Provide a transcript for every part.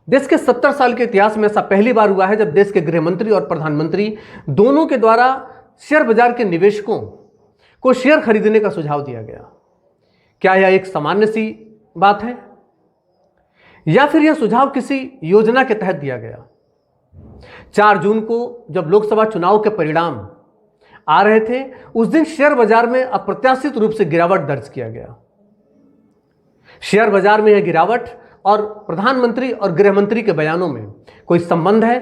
देश के 70 साल के इतिहास में ऐसा पहली बार हुआ है जब देश के गृह मंत्री और प्रधानमंत्री दोनों के द्वारा शेयर बाजार के निवेशकों को शेयर खरीदने का सुझाव दिया गया। क्या यह एक सामान्य सी बात है या फिर यह सुझाव किसी योजना के तहत दिया गया? 4 जून को जब लोकसभा चुनाव के परिणाम आ रहे थे, उस दिन शेयर बाजार में अप्रत्याशित रूप से गिरावट दर्ज किया गया। शेयर बाजार में यह गिरावट और प्रधानमंत्री और गृह मंत्री के बयानों में कोई संबंध है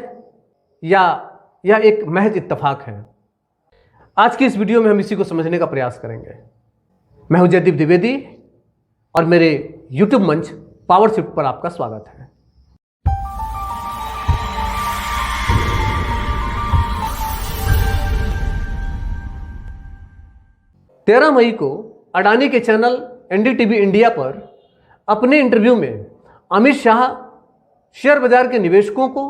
या यह एक महज इत्तेफाक है? आज की इस वीडियो में हम इसी को समझने का प्रयास करेंगे। मैं हूं जयदीप द्विवेदी और मेरे यूट्यूब मंच पावर शिफ्ट पर आपका स्वागत है। तेरह मई को अडानी के चैनल एनडीटीवी इंडिया पर अपने इंटरव्यू में अमित शाह शेयर बाजार के निवेशकों को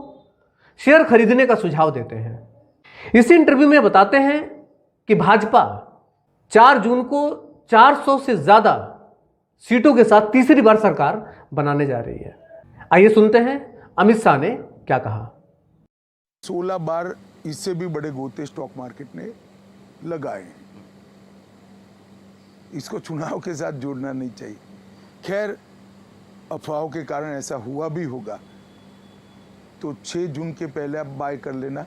शेयर खरीदने का सुझाव देते हैं। इसी इंटरव्यू में बताते हैं कि भाजपा 4 जून को 400 से ज्यादा सीटों के साथ तीसरी बार सरकार बनाने जा रही है। आइए सुनते हैं अमित शाह ने क्या कहा। 16 बार इससे भी बड़े गोते स्टॉक मार्केट ने लगाए। इसको चुनाव के साथ जोड़ना नहीं चाहिए। खैर, अफवाहों के कारण ऐसा हुआ भी होगा तो 6 जून के पहले आप बाय कर लेना,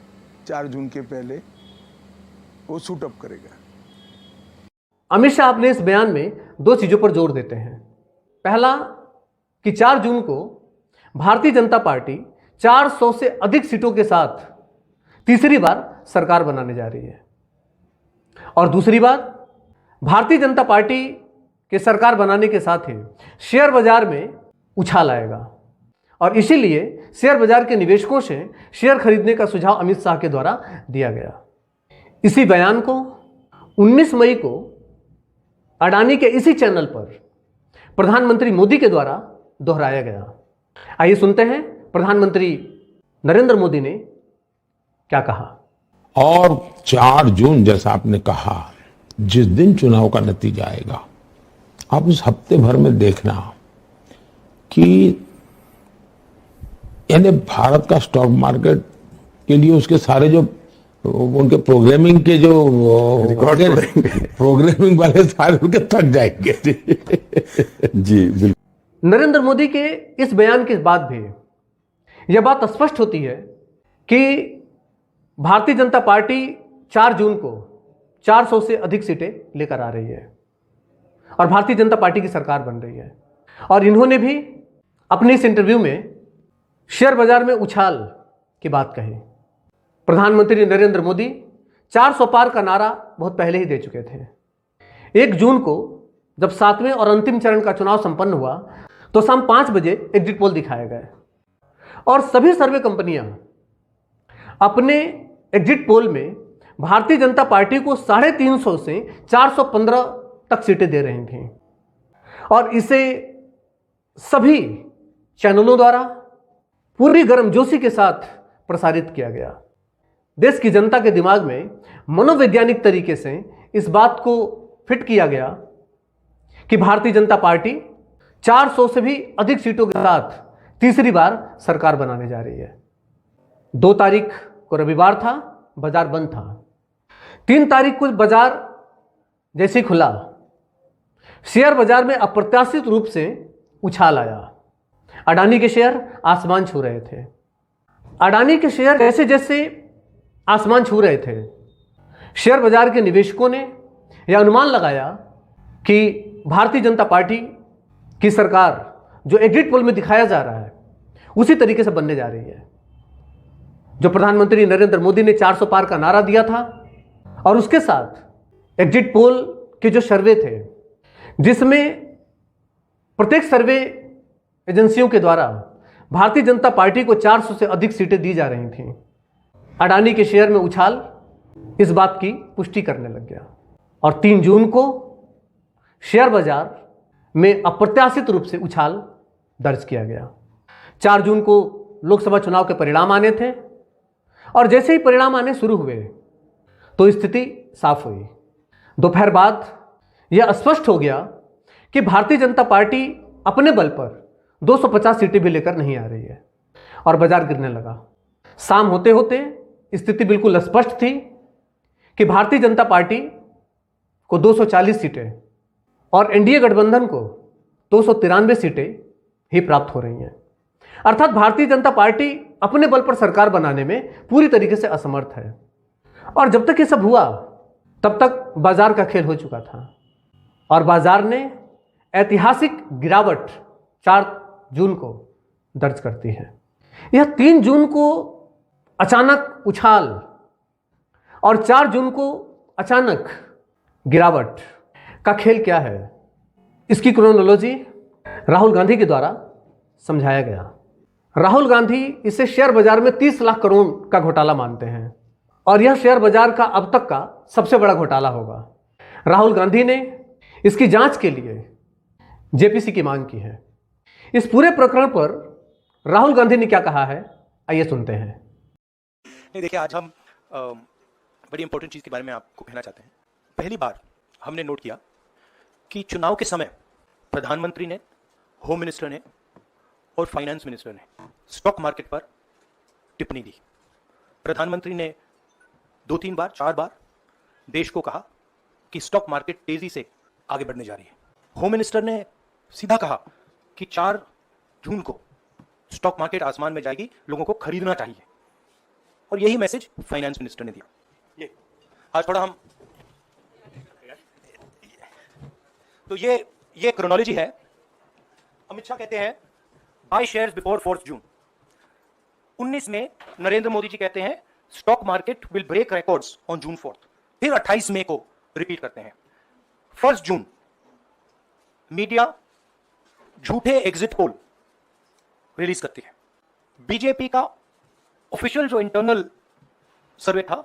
4 जून के पहले वो सूट अप करेगा। अमित शाह अपने इस बयान में 2 चीजों पर जोर देते हैं। पहला कि 4 जून को भारतीय जनता पार्टी 400 से अधिक सीटों के साथ तीसरी बार सरकार बनाने जा रही है, और दूसरी बात, भारतीय जनता पार्टी के सरकार बनाने के साथ ही शेयर बाजार में उछाल आएगा और इसीलिए शेयर बाजार के निवेशकों से शेयर खरीदने का सुझाव अमित शाह के द्वारा दिया गया। इसी बयान को 19 मई को अडानी के इसी चैनल पर प्रधानमंत्री मोदी के द्वारा दोहराया गया। आइए सुनते हैं प्रधानमंत्री नरेंद्र मोदी ने क्या कहा। और 4 जून जैसा आपने कहा, जिस दिन चुनाव का नतीजा आएगा, आप उस हफ्ते भर में देखना कि यानी भारत का स्टॉक मार्केट के लिए उसके सारे जो उनके प्रोग्रामिंग के जो प्रोग्रामिंग वाले सारे उनके थक जाएंगे। जी बिल्कुल। नरेंद्र मोदी के इस बयान के बाद भी यह बात स्पष्ट होती है कि भारतीय जनता पार्टी 4 जून को 400 से अधिक सीटें लेकर आ रही है और भारतीय जनता पार्टी की सरकार बन रही है। और इन्होंने भी अपने इस इंटरव्यू में शेयर बाजार में उछाल की बात कही। प्रधानमंत्री नरेंद्र मोदी 400 पार का नारा बहुत पहले ही दे चुके थे। 1 जून को जब 7वें और अंतिम चरण का चुनाव संपन्न हुआ तो शाम 5 बजे एग्जिट पोल दिखाए गए और सभी सर्वे कंपनियां अपने एग्जिट पोल में भारतीय जनता पार्टी को 350 से 415 तक सीटें दे रही थी और इसे सभी चैनलों द्वारा पूरी गर्मजोशी के साथ प्रसारित किया गया। देश की जनता के दिमाग में मनोवैज्ञानिक तरीके से इस बात को फिट किया गया कि भारतीय जनता पार्टी 400 से भी अधिक सीटों के साथ तीसरी बार सरकार बनाने जा रही है। 2 तारीख को रविवार था, बाजार बंद था। 3 तारीख को बाजार जैसे खुला, शेयर बाजार में अप्रत्याशित रूप से उछाल आया। अडानी के शेयर आसमान छू रहे थे। अडानी के शेयर जैसे जैसे आसमान छू रहे थे, शेयर बाजार के निवेशकों ने यह अनुमान लगाया कि भारतीय जनता पार्टी की सरकार जो एग्जिट पोल में दिखाया जा रहा है उसी तरीके से बनने जा रही है। जो प्रधानमंत्री नरेंद्र मोदी ने 400 पार का नारा दिया था और उसके साथ एग्जिट पोल के जो सर्वे थे, जिसमें प्रत्येक सर्वे एजेंसियों के द्वारा भारतीय जनता पार्टी को 400 से अधिक सीटें दी जा रही थीं, अडानी के शेयर में उछाल इस बात की पुष्टि करने लग गया। और 3 जून को शेयर बाजार में अप्रत्याशित रूप से उछाल दर्ज किया गया। 4 जून को लोकसभा चुनाव के परिणाम आने थे और जैसे ही परिणाम आने शुरू हुए तो स्थिति साफ हुई। दोपहर बाद यह स्पष्ट हो गया कि भारतीय जनता पार्टी अपने बल पर 250 सीटें भी लेकर नहीं आ रही है। और बाजार गिरने लगा। शाम होते होते स्थिति बिल्कुल स्पष्ट थी कि भारतीय जनता पार्टी को 240 सीटें और एनडीए गठबंधन को 293 सीटें ही प्राप्त हो रही हैं। अर्थात भारतीय जनता पार्टी अपने बल पर सरकार बनाने में पूरी तरीके से असमर्थ है। और जब तक ये सब हुआ तब तक बाजार का खेल हो चुका था और बाजार ने ऐतिहासिक गिरावट 4 जून को दर्ज करती है। यह 3 जून को अचानक उछाल और 4 जून को अचानक गिरावट का खेल क्या है, इसकी क्रोनोलॉजी राहुल गांधी के द्वारा समझाया गया। राहुल गांधी इसे शेयर बाजार में 30 लाख करोड़ का घोटाला मानते हैं और यह शेयर बाजार का अब तक का सबसे बड़ा घोटाला होगा। राहुल गांधी ने इसकी जांच के लिए जेपीसी की मांग की है। इस पूरे प्रकरण पर राहुल गांधी ने क्या कहा है, आइए सुनते हैं। नहीं, देखिए, आज हम बड़ी इंपॉर्टेंट चीज़ के बारे में आपको कहना चाहते हैं। पहली बार हमने नोट किया कि चुनाव के समय प्रधानमंत्री ने, होम मिनिस्टर ने और फाइनेंस मिनिस्टर ने स्टॉक मार्केट पर टिप्पणी दी। प्रधानमंत्री ने 2-3 बार, 4 बार देश को कहा कि स्टॉक मार्केट तेजी से आगे बढ़ने जा रही है। होम मिनिस्टर ने सीधा कहा कि 4 जून को स्टॉक मार्केट आसमान में जाएगी, लोगों को खरीदना चाहिए। और यही मैसेज फाइनेंस मिनिस्टर ने दिया। ये आज थोड़ा हम तो ये क्रोनोलॉजी है। अमित शाह कहते हैं बाय शेयर्स बिफोर 4 जून। 19 में नरेंद्र मोदी जी कहते हैं stock market will break records on June 4। फिर 28 मई को रिपीट करते हैं। 1 जून मीडिया झूठे एग्जिट पोल रिलीज करती है। बीजेपी का ऑफिशियल जो इंटरनल सर्वे था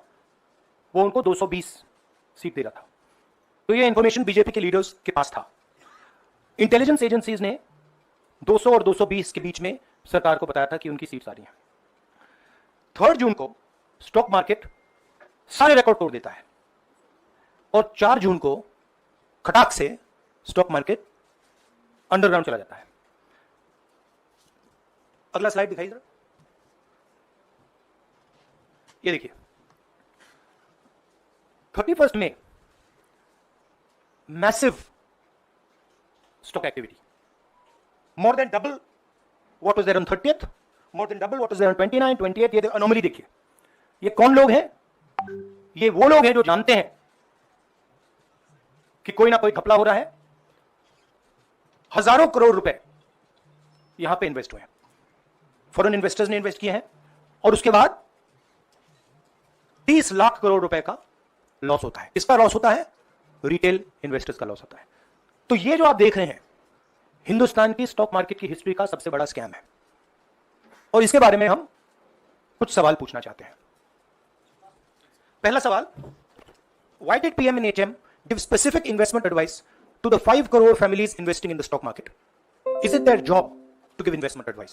वो उनको 220 सीट दे रहा था। तो ये इंफॉर्मेशन बीजेपी के लीडर्स के पास था। इंटेलिजेंस एजेंसीज ने 200 और 220 के बीच में सरकार को बताया था कि उनकी सीट्स आ रही हैं। 3 जून को स्टॉक मार्केट सारे रिकॉर्ड तोड़ देता है और 4 जून को खटाक से स्टॉक मार्केट अंडरग्राउंड चला जाता है। अगला स्लाइड दिखाइए जरा। ये देखिए, 31 में massive stock activity, more than double what was there on 30th, more than double what was there on 29, 28। ये अनोमली देखिए। ये कौन लोग हैं? ये वो लोग हैं जो जानते हैं कि कोई ना कोई घपला हो रहा है। हजारों करोड़ रुपए यहां पे इन्वेस्ट हुए हैं, फॉरेन इन्वेस्टर्स ने इन्वेस्ट किए हैं और उसके बाद 30 लाख करोड़ रुपए का लॉस होता है। किसका लॉस होता है? रिटेल इन्वेस्टर्स का लॉस होता है। तो ये जो आप देख रहे हैं हिंदुस्तान की स्टॉक मार्केट की हिस्ट्री का सबसे बड़ा स्कैम है और इसके बारे में हम कुछ सवाल पूछना चाहते हैं। पहला सवाल, why did PM and HM give specific investment advice to the 5 crore families investing in the stock market? Is it their job to give investment advice?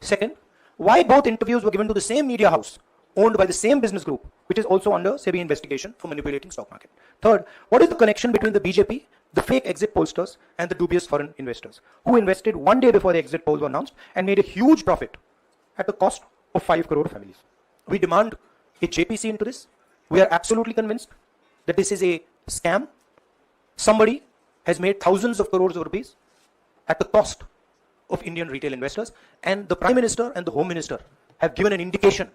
Second, why both interviews were given to the same media house owned by the same business group, which is also under SEBI investigation for manipulating stock market? Third, what is the connection between the BJP, the fake exit pollsters, and the dubious foreign investors who invested one day before the exit polls were announced and made a huge profit at the cost of 5 crore families? We demand a JPC into this. We are absolutely convinced that this is a scam. Somebody has made thousands of crores of rupees at the cost of Indian retail investors, and the Prime Minister and the Home Minister have given an indication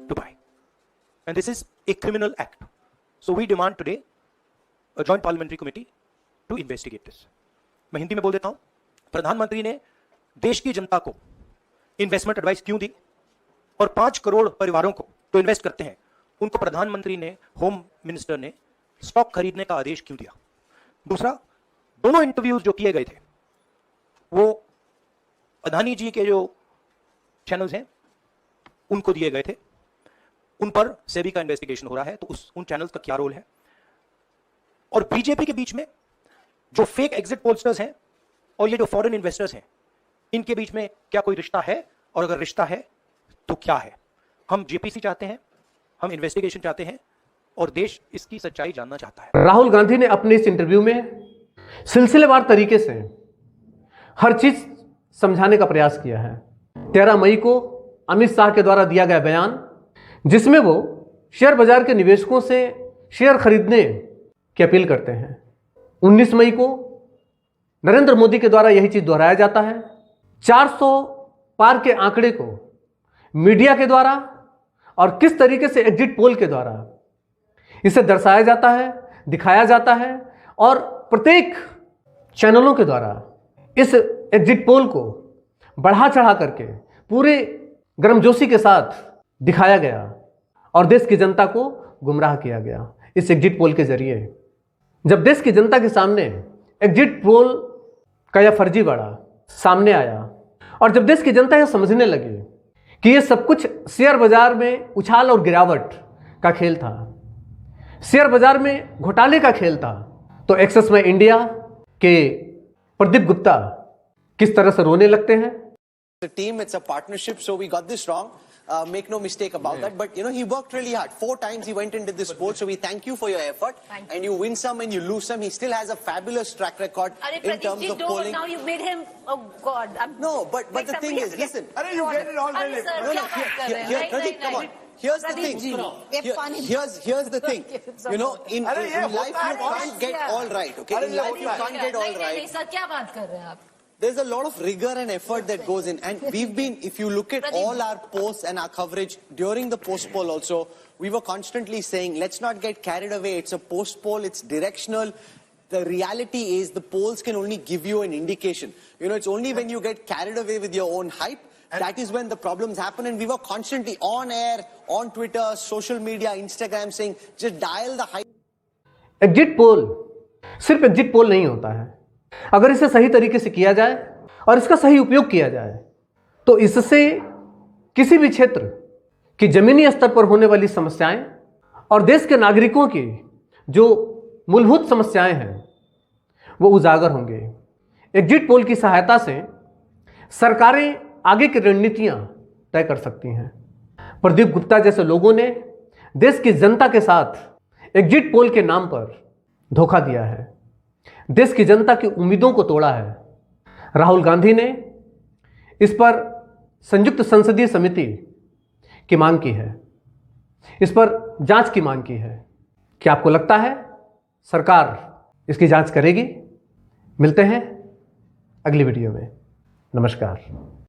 to buy. And this is a criminal act. So we demand today a joint parliamentary committee to investigate this. मैं हिंदी में बोल देता हूं। प्रधानमंत्री ने देश की जनता को इन्वेस्टमेंट एडवाइस क्यों दी और 5 करोड़ परिवारों को तो इन्वेस्ट करते हैं, उनको प्रधानमंत्री ने, होम मिनिस्टर ने स्टॉक खरीदने का आदेश क्यों दिया? दूसरा, दोनों इंटरव्यूज जो किए गए थे वो अदानी जी के जो चैनल्स हैं उनको दिए गए थे, उन पर सेबी का इन्वेस्टिगेशन हो रहा है, तो उन चैनल्स का क्या रोल है? और बीजेपी के बीच में जो फेक एग्जिट पोलस्टर्स हैं और ये जो फॉरेन इन्वेस्टर्स हैं, इनके बीच में क्या कोई रिश्ता है? और अगर रिश्ता है तो क्या है? हम जेपीसी चाहते हैं, हम इन्वेस्टिगेशन चाहते हैं और देश इसकी सच्चाई जानना चाहता है। राहुल गांधी ने अपने इस इंटरव्यू में सिलसिलेवार तरीके से हर चीज समझाने का प्रयास किया है 13 मई को अमित शाह के द्वारा दिया गया बयान, जिसमें वो शेयर बाजार के निवेशकों से शेयर खरीदने की अपील करते हैं। 19 मई को नरेंद्र मोदी के द्वारा यही चीज दोहराया जाता है। 400 पार के आंकड़े को मीडिया के द्वारा और किस तरीके से एग्जिट पोल के द्वारा इसे दर्शाया जाता है, दिखाया जाता है और प्रत्येक चैनलों के द्वारा इस एग्जिट पोल को बढ़ा चढ़ा करके पूरे गर्मजोशी के साथ दिखाया गया और देश की जनता को गुमराह किया गया इस एग्जिट पोल के जरिए। जब देश की जनता के सामने एग्जिट पोल का यह फर्जीवाड़ा सामने आया और जब देश की जनता यह समझने लगी कि यह सब कुछ शेयर बाजार में उछाल और गिरावट का खेल था, शेयर बाजार में घोटाले का खेल था, तो एक्सेस में इंडिया के प्रदीप गुप्ता किस तरह से रोने लगते हैं। The team, it's a partnership, so we got this wrong. Make no mistake about that. But he worked really hard. 4 times he went into this sport, so we thank you for your effort. And you win some and you lose some. He still has a fabulous track record in terms of polling. Now you made him, oh God. No, but the thing is, listen. You get it all really. Pradeep, come on. Here's the thing. Here's the thing. In life you can't get all right. Okay, in life you can't get all right. Sir क्या बात कर रहे हैं आप? There's a lot of rigor and effort that goes in, and if you look at all our posts and our coverage during the post poll also, we were constantly saying, let's not get carried away. It's a post poll, it's directional. The reality is the polls can only give you an indication. It's only when you get carried away with your own hype, that is when the problems happen. And we were constantly on air, on Twitter, social media, Instagram saying, just dial the hype. Exit poll सिर्फ exit poll नहीं होता है। अगर इसे सही तरीके से किया जाए और इसका सही उपयोग किया जाए तो इससे किसी भी क्षेत्र की जमीनी स्तर पर होने वाली समस्याएं और देश के नागरिकों की जो मूलभूत समस्याएं हैं वो उजागर होंगे। एग्जिट पोल की सहायता से सरकारें आगे की रणनीतियां तय कर सकती हैं। प्रदीप गुप्ता जैसे लोगों ने देश की जनता के साथ एग्जिट पोल के नाम पर धोखा दिया है, देश की जनता की उम्मीदों को तोड़ा है। राहुल गांधी ने इस पर संयुक्त संसदीय समिति की मांग की है, इस पर जांच की मांग की है। क्या आपको लगता है सरकार इसकी जांच करेगी? मिलते हैं अगली वीडियो में। नमस्कार।